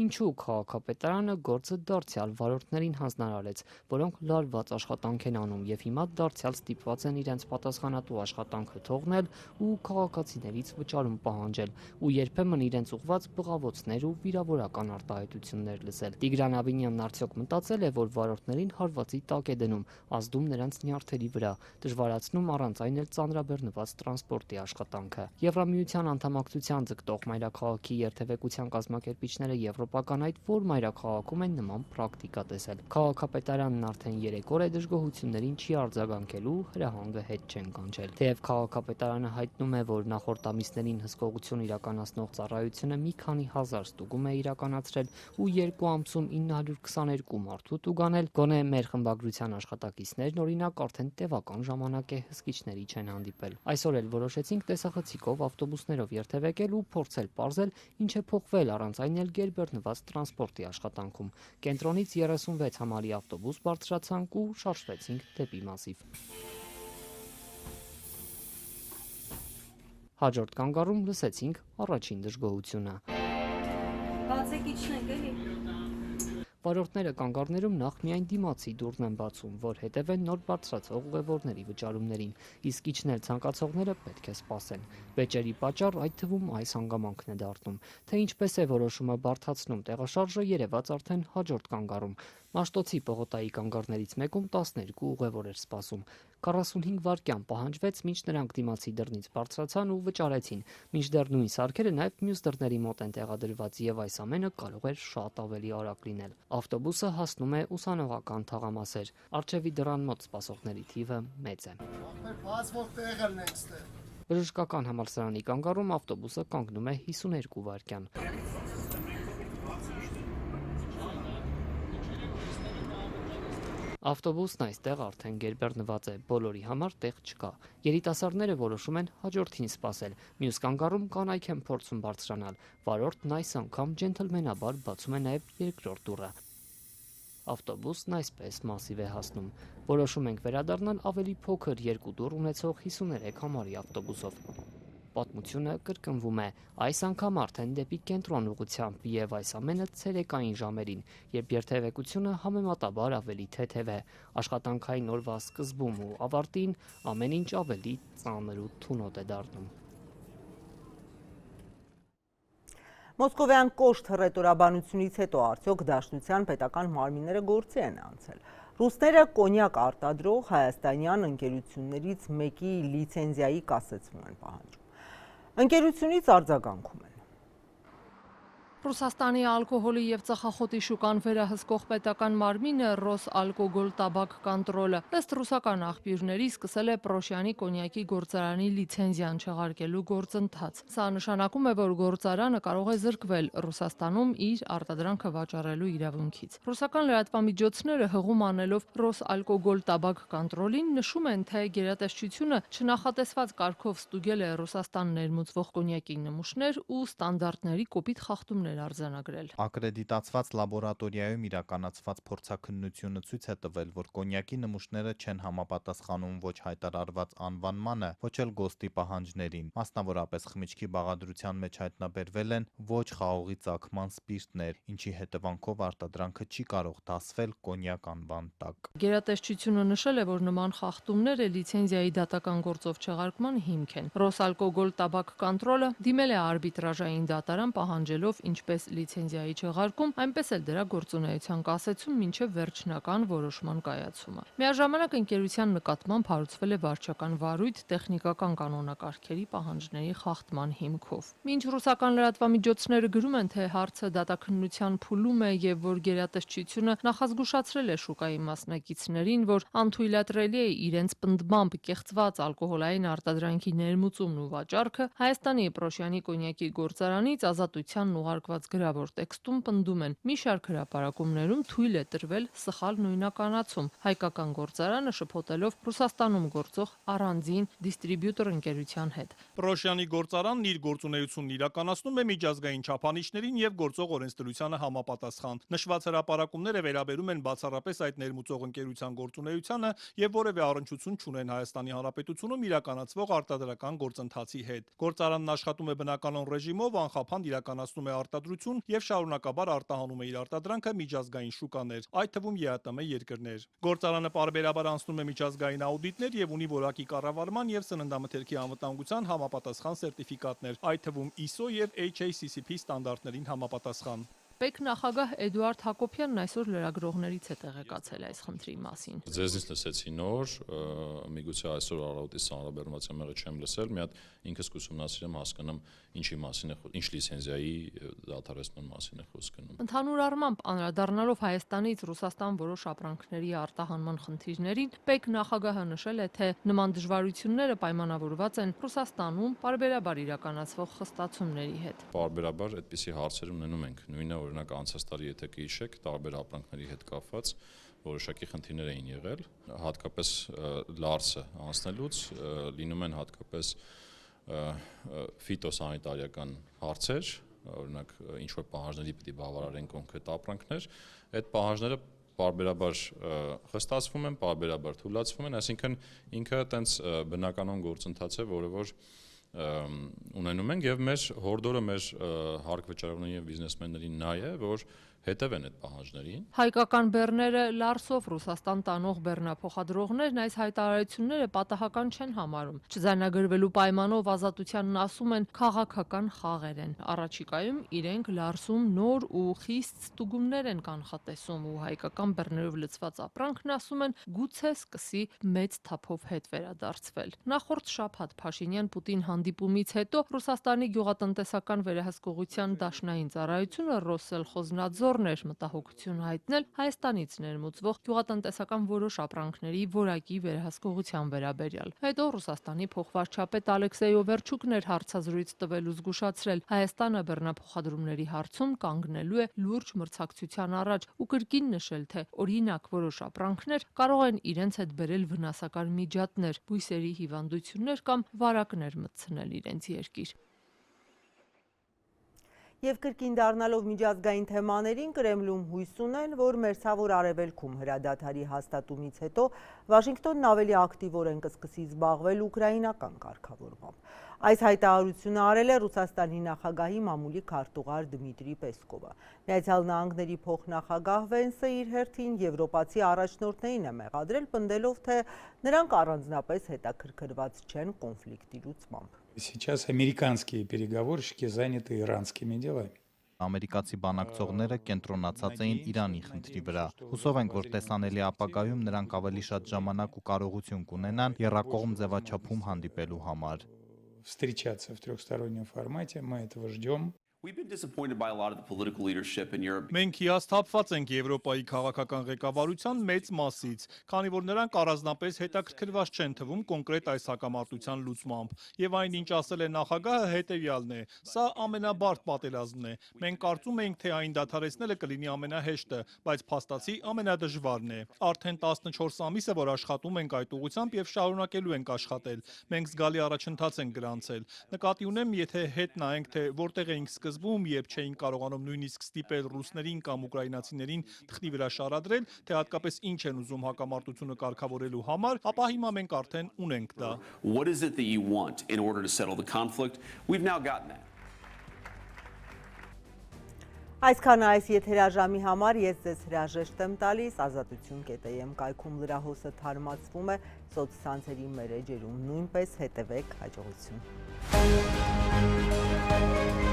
Ինչու քաղաքապետարանը գործը դարձյալ վարորդներին հանձնարարեց, որոնք լարված աշխատանք են անում եւ հիմա դարձյալ ստիպված են իրենց պատասխանատու աշխատանքը թողնել ու քաղաքացիներից վճարում պահանջել ու երբեմն իրենց ուղված բղավոցներ ու վիրավորական արտահայտություններ լսել։ Տիգրան Ավինյանն արդյոք մտածել է, որ վարորդներին հարվածի տակ է դնում, ազդում նրանց նյարդերի վրա, դժվարացնում առանց այն էլ ծանրաբեռնված տրանսպորտի աշխատանքը։ Եվրամիության անդամակցության ձգտող մայրաքաղաքի երթևեկության կազմակերպիչները ապական այդ, որ մայրաքաղաքում են նման պրակտիկա տեսել։ Քաղաքապետարանն արդեն 3 օր է դժգոհություններին չի արձագանքելու, հրահանգը հետ չեն կանչել։ Թեև քաղաքապետարանը հայտնում է, որ նախորդ ամիսներին հսկողություն իրականացնող ծառայությունը մի քանի հազար ստուգում է իրականացրել ու 2 ամսում 922 մարդու տուգանել, գոնե մեր խմբագրության աշխատակիցներն օրինակ արդեն տևական ժամանակ է հսկիչների չեն հանդիպել։ Այսօր էլ որոշեցինք տեսախցիկով ավտոբուսներով երթևեկել ու փորձել պարզել ինչ է փոխվել առանց այն էլ գերբեռնված տրանսպորտի աշխատանքում։ Կենտրոնից 36 համարի ավտոբուս բարձրացանք ու շարժվեցինք դեպի Մասիվ։ Հաջորդ կանգառում լսեցինք առաջին դժգոհությունը։ Բացեք իջնենք էլի։ Վարորդները կանգառներում նախ միայն դիմացի դուռն են բացում, որ հետևեն նոր բարձրացող ուղևորների վճարումներին, իսկ իջնել ցանկացողները պետք է սպասեն։ Վեճերի պատճառ այդ թվում այս հանգամանքն է դառնում, թե ինչպես է որոշումը բարդացնում տեղաշարժը երևաց արդեն հաջորդ կանգառում։ Մաշտոցի պողոտայի կանգառներից մեկում 12 ուղևոր էր սպասում։ 45 վայրկյան պահանջվեց, մինչ նրանք դիմացի դռնից բարձրացան ու վճարեցին, մինչդեռ նույն սարքերը նաև մյուս դռների մոտ են տեղադրված եւ այս ամենը կարող էր շատ ավելի արագ լինել։ Ավտոբուսը հասնում է ուսանողական թաղամասեր։ Առջևի դռան մոտ սպասողների թիվը մեծ է։ Բժշկական համալսարանի կանգառում ավտոբուսը կանգնում է 52 վայրկյան։ Ավտոբուսն այստեղ արդեն գերբեռնված է, բոլորի համար տեղ չկա։ Երիտասարդները որոշում են հաջորդին սպասել։ Մյուս կանգառում կանայք են փորձում բարձրանալ։ Վարորդն այս անգամ ջենթլմենաբար բացում է նաև երկրորդ դուռը։ Ավտոբուսն այսպես Մասիվ է հասնում։ Որոշում ենք վերադառնալ ավելի փոքր 2 դուռ ունեցող 53 համարի ավտոբուսով։ Պատմությունը կրկնվում է, այս անգամ արդեն դեպի կենտրոն ուղղությամբ եւ այս ամենը ցերեկային ժամերին, երբ երթևեկությունը համեմատաբար ավելի թեթև է, աշխատանքային օրվա սկզբում ու ավարտին ամեն ինչ ավելի ծանր ու թունոտ է դառնում։ Մոսկովյան կոշտ հռետորաբանությունից հետո արդյոք Դաշնության պետական մարմինները գործի են անցել։ Ռուսները կոնյակ արտադրող հայաստանյան ընկերություններից մեկի լիցենզիայի կասեցում են պահանջում։ Ընկերությունից արձագանքում են։ Ռուսաստանի ալկոհոլի եւ ծխախոտի շուկան վերահսկող պետական մարմինը Ռոսալկոգոլ տաբակ կոնտրոլը ըստ ռուսական աղբյուրների սկսել է Պրոշյանի կոնյակի գործարանի լիցենզիան չեղարկելու գործընթաց։ Սա նշանակում է, որ գործարանը կարող է զրկվել Ռուսաստանում իր արտադրանքը վաճառելու իրավունքից։ Ռուսական լրատվամիջոցները հղում անելով Ռոսալկոգոլ տաբակ կոնտրոլին նշում են, թե գերատեսչությունը չնախատեսված կարգով ստուգել է Ռուսաստան ներմուծվող կոնյակի նմուշներ ու ստանդարտների կոպիտ խախտումներ արձանագրել։ Ակրեդիտացված լաբորատորիայում իրականացված փորձաքննությունը ցույց է տվել, որ կոնյակի նմուշները չեն համապատասխանում ոչ հայտարարված անվանմանը, ոչ էլ ԳՕՍՏ-ի պահանջներին։ Մասնավորապես խմիչքի բաղադրության մեջ հայտնաբերվել են ոչ խաղողի ծագման սպիրտներ, ինչի հետևանքով արտադրանքը չի կարող դասվել կոնյակ անվան տակ։ Գերատեսչությունը նշել է, որ նման խախտումները լիցենզիայի դատական գործով չեղարկման հիմք են։ Ռոսալկոգոլ տաբակ կոնտրոլը դիմել է արբիտրաժային դատարան պահանջելով ինչպես լիցենզիայի չեղարկում, այնպես էլ դրա գործունեության կասեցում մինչև վերջնական որոշման կայացումը։ Միաժամանակ ընկերության նկատմամբ հարուցվել է վարչական վարույթ տեխնիկական կանոնակարգերի պահանջների խախտման հիմքով։ Մինչ ռուսական լրատվամիջոցները գրում են, թե հարցը դատաքննության փուլում է եւ որ գերատեսչությունը նախազգուշացրել է շուկայի մասնակիցներին, որ անթույլատրելի է իրենց պնդմամբ կեղծված ալկոհոլային արտադրանքի ներմուծումն ու վաճառքը, Հայաստանի Պրոշյանի կոնյակի գործարանից ազատությանն ուղարկված գրավոր տեքստում պնդում են՝ մի շարք հրապարակումներում թույլ է տրվել սխալ նույնականացում, հայկական գործարանը շփոթելով Ռուսաստանում գործող առանձին դիստրիբյուտոր ընկերության հետ։ Պրոշյանի գործարանն իր գործունեությունն իրականացնում է միջազգային չափանիշներին եւ գործող օրենսդրությանը համապատասխան։ Նշված հրապարակումները վերաբերում են բացառապես այդ ներմուծող ընկերության գործունեությանը եւ որևէ առնչություն չունեն Հայաստանի Հանրապետությունում իրականացվող արտադրական գործընթացի հետ։ Գործարանն աշխատում է բնականon ռեժիմով, անխափանդ իրականացնում է արտադրություն եւ շարունակաբար արտահանում է իր արտադրանքը միջազգային շուկաներ, այդ թվում ԵԱՏՄ երկրներ։ Գործարանը պարբերաբար անցնում է միջազգային աուդիտներ եւ ունի որակի կառավարման եւ սննդամթերքի անվտանգության համապատասխան սերտիֆիկատներ, այդ թվում ISO եւ HACCP ստանդարտներին համապատասխան։ Պեկ նախագահ Էդուարդ Հակոբյանն այսօր լրագրողներից է տեղեկացել այս խնդրի մասին։ Ձեզնից լսեցի նոր, միգուցե այսօր առավոտի սանրաբեռնված եղել չեմ լսել, մի հատ ինքս կուսումնասիրեմ հասկանամ ինչի մասին է, ինչ լիցենզիայի դադարեցման մասին է խոսք գնում։ Ընդհանուր առմամբ անդրադառնալով Հայաստանից Ռուսաստան որոշ ապրանքների արտահանման խնդիրներին, Պեկ նախագահը նշել է, թե նման դժվարությունները պայմանավորված են Ռուսաստանում պարբերաբար իրականացվող խստացումների հետ։ Պարբերաբար այդպիսի հարցեր ունենում ենք, նույնը օրինակ անցած տարի եթե կհիշեք, տարբեր ապրանքների հետ կապված որոշակի խնդիրներ էին եղել, հատկապես լարսը անցնելուց լինում են հատկապես ֆիտոսանիտարիական հարցեր, օրինակ ինչ որ պահանջների պիտի բավարարեն կոնկրետ ապրանքներ, այդ պահանջները պարբերաբար խստացվում են, պարբերաբար թույլատվում են, այսինքն ինքը այտենց բնականon գործընթաց է, որը որ ունենում ենք եւ մեր հորդորը մեր հարկվճարողների եւ բիզնեսմեններին նա է, որ հետևեն այդ պահանջներին։ Հայկական բեռները լարսով Ռուսաստան տանող բեռնափոխադրողներն այս հայտարարությունները պատահական չեն համարում։ Չձայնագրվելու պայմանով ազատությանն ասում են քաղաքական խաղեր են։ Առաջիկայում իրենք լարսում նոր ու խիստ ստուգումներ են կանխատեսում ու հայկական բեռներով լցված ապրանքն ասում են գուցե սկսի մեծ թափով հետ վերադարձվել։ Նախորդ շաբաթ Փաշինյան-Պուտին հանդիպումից հետո Ռուսաստանի գյուղատնտեսական վերահսկողության դաշնային ծառայությունը Ռոսսելխոզնադզոր մտահոգություն հայտնել Հայաստանից ներմուծվող գյուղատնտեսական որոշ ապրանքների որակի վերահսկողության վերաբերյալ։ Հետո Ռուսաստանի փոխվարչապետ Ալեքսեյ Օվերչուկն էր հարցազրույց տվելու զգուշացրել Հայաստանը բեռնափոխադրումների հարցում կանգնելու է լուրջ մրցակցության առաջ ու կրկին նշել, թե օրինակ որոշ ապրանքներ կարող են իրենց հետ բերել վնասակար միջատներ, բույսերի հիվանդություններ կամ վարակներ մտցնել իրենց երկիր։ Եվ կրկին դառնալով միջազգային թեմաներին Կրեմլում հույս ունեն, որ մերձավոր արևելքում հրադադարի հաստատումից հետո Վաշինգտոնն ավելի ակտիվորեն կսկսի զբաղվել ուկրաինական կարգավորմամբ։ Այս հայտարարությունը արել է Ռուսաստանի նախագահի մամուլի քարտուղար Դմիտրի Պեսկովը։ Միացյալ Նահանգների փոխնախագահ Վենսը իր հերթին եվրոպացի առաջնորդներին է մեղադրել, պնդելով, թե նրանք առանձնապես հետաքրքրված չեն կոնֆլիկտի լուծմամբ։ Сейчас американские переговорщики заняты иранскими делами. Ամերիկացի բանակցողները կենտրոնացած էին Իրանի խնդրի վրա։ Հուսով ենք, որ տեսանելի ապագայում նրանք ավելի շատ ժամանակ ու կարողություն կունենան եռակողմ ձևաչափում հանդիպելու համար։ Встречаться в трехстороннем формате, мы этого ждем. Մենք հիասթափված ենք Եվրոպայի քաղաքական ղեկավարության մեծ մասից, քանի որ նրանք առանձնապես հետաքրքրված չեն թվում կոնկրետ այս հակամարտության լուծմամբ, եւ այն ինչ ասել է նախագահը հետեւյալն է. սա ամենաբարդ պատերազմն է։ Մենք կարծում էինք, թե այն դադարեցնելը կլինի ամենահեշտը, բայց փաստացի ամենադժվարն է։ Արդեն 14 ամիս է, որ աշխատում ենք այդ ուղղությամբ եւ շարունակելու ենք աշխատել։ Մենք զգալի առաջընթաց ենք գրանցել։ Նկատի ունեմ, եթե հետ նայենք, թե որտեղ էինք սկզբում, երբ չէին կարողանում նույնիսկ ստիպել ռուսներին կամ ուկրաինացիներին թղթի վրա շարադրել, թե հատկապես ինչ են ուզում հակամարտությունը կարգավորելու համար, ապա հիմա մենք արդեն ունենք դա։ What is it that you want in order to settle the conflict? We've now gotten that. Այսքան այս եթերաժամի համար ես ձեզ հրաժեշտ եմ տալիս, ազատություն.am կայքում լրահոսը թարմացվում է, սոցցանցերի մեր էջերում նույնպես հետևեք, հաջողություն։